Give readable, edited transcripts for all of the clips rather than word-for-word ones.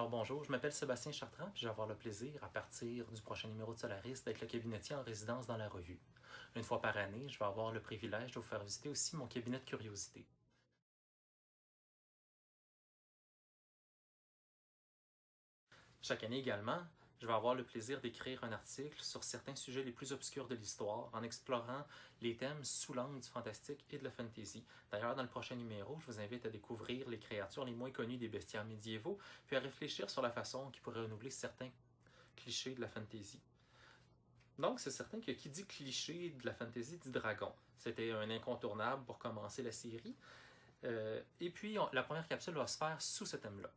Alors bonjour, je m'appelle Sébastien Chartrand, puis je vais avoir le plaisir, à partir du prochain numéro de Solaris, d'être le cabinetier en résidence dans la revue. Une fois par année, je vais avoir le privilège de vous faire visiter aussi mon cabinet de curiosité. Chaque année également, je vais avoir le plaisir d'écrire un article sur certains sujets les plus obscurs de l'histoire, en explorant les thèmes sous l'angle du fantastique et de la fantasy. D'ailleurs, dans le prochain numéro, je vous invite à découvrir les créatures les moins connues des bestiaires médiévaux, puis à réfléchir sur la façon qui pourrait renouveler certains clichés de la fantasy. Donc, c'est certain que qui dit cliché de la fantasy dit dragon. C'était un incontournable pour commencer la série. Et puis, la première capsule va se faire sous ce thème-là.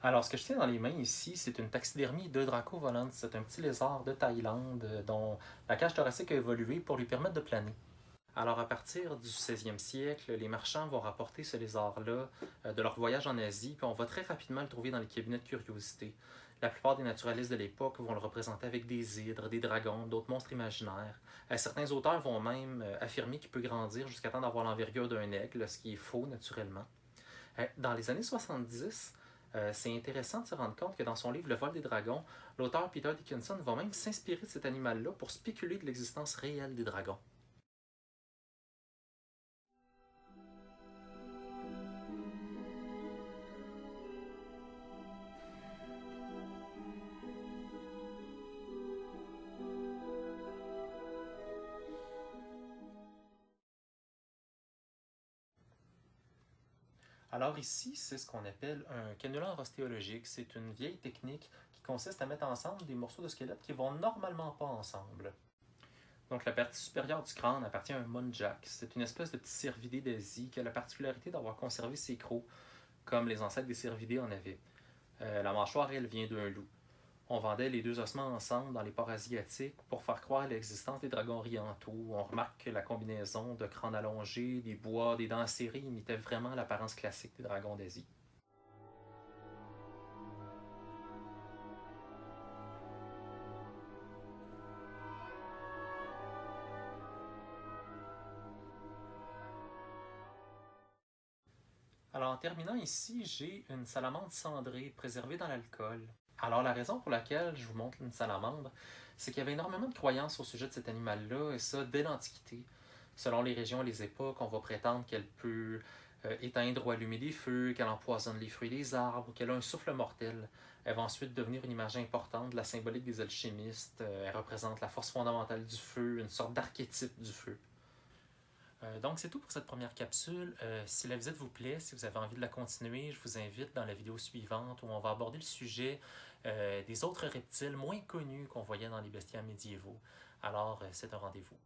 Alors, ce que je tiens dans les mains ici, c'est une taxidermie de Draco volante. C'est un petit lézard de Thaïlande dont la cage thoracique a évolué pour lui permettre de planer. Alors, à partir du 16e siècle, les marchands vont rapporter ce lézard-là de leur voyage en Asie, puis on va très rapidement le trouver dans les cabinets de curiosité. La plupart des naturalistes de l'époque vont le représenter avec des hydres, des dragons, d'autres monstres imaginaires. Certains auteurs vont même affirmer qu'il peut grandir jusqu'à temps d'avoir l'envergure d'un aigle, ce qui est faux naturellement. Dans les années 70, c'est intéressant de se rendre compte que dans son livre Le vol des dragons, l'auteur Peter Dickinson va même s'inspirer de cet animal-là pour spéculer de l'existence réelle des dragons. Alors ici, c'est ce qu'on appelle un canular ostéologique. C'est une vieille technique qui consiste à mettre ensemble des morceaux de squelette qui vont normalement pas ensemble. Donc la partie supérieure du crâne appartient à un muntjac. C'est une espèce de petit cervidé d'Asie qui a la particularité d'avoir conservé ses crocs, comme les ancêtres des cervidés en avaient. La mâchoire, elle, vient d'un loup. On vendait les deux ossements ensemble dans les ports asiatiques pour faire croire à l'existence des dragons orientaux. On remarque que la combinaison de crânes allongés, des bois, des dents serrées imitait vraiment l'apparence classique des dragons d'Asie. Alors en terminant ici, j'ai une salamandre cendrée préservée dans l'alcool. Alors la raison pour laquelle je vous montre une salamandre, c'est qu'il y avait énormément de croyances au sujet de cet animal-là, et ça dès l'Antiquité. Selon les régions et les époques, on va prétendre qu'elle peut éteindre ou allumer des feux, qu'elle empoisonne les fruits des arbres, qu'elle a un souffle mortel. Elle va ensuite devenir une image importante de la symbolique des alchimistes. Elle représente la force fondamentale du feu, une sorte d'archétype du feu. Donc, c'est tout pour cette première capsule. Si la visite vous plaît, si vous avez envie de la continuer, je vous invite dans la vidéo suivante où on va aborder le sujet des autres reptiles moins connus qu'on voyait dans les bestiaires médiévaux. Alors, c'est un rendez-vous.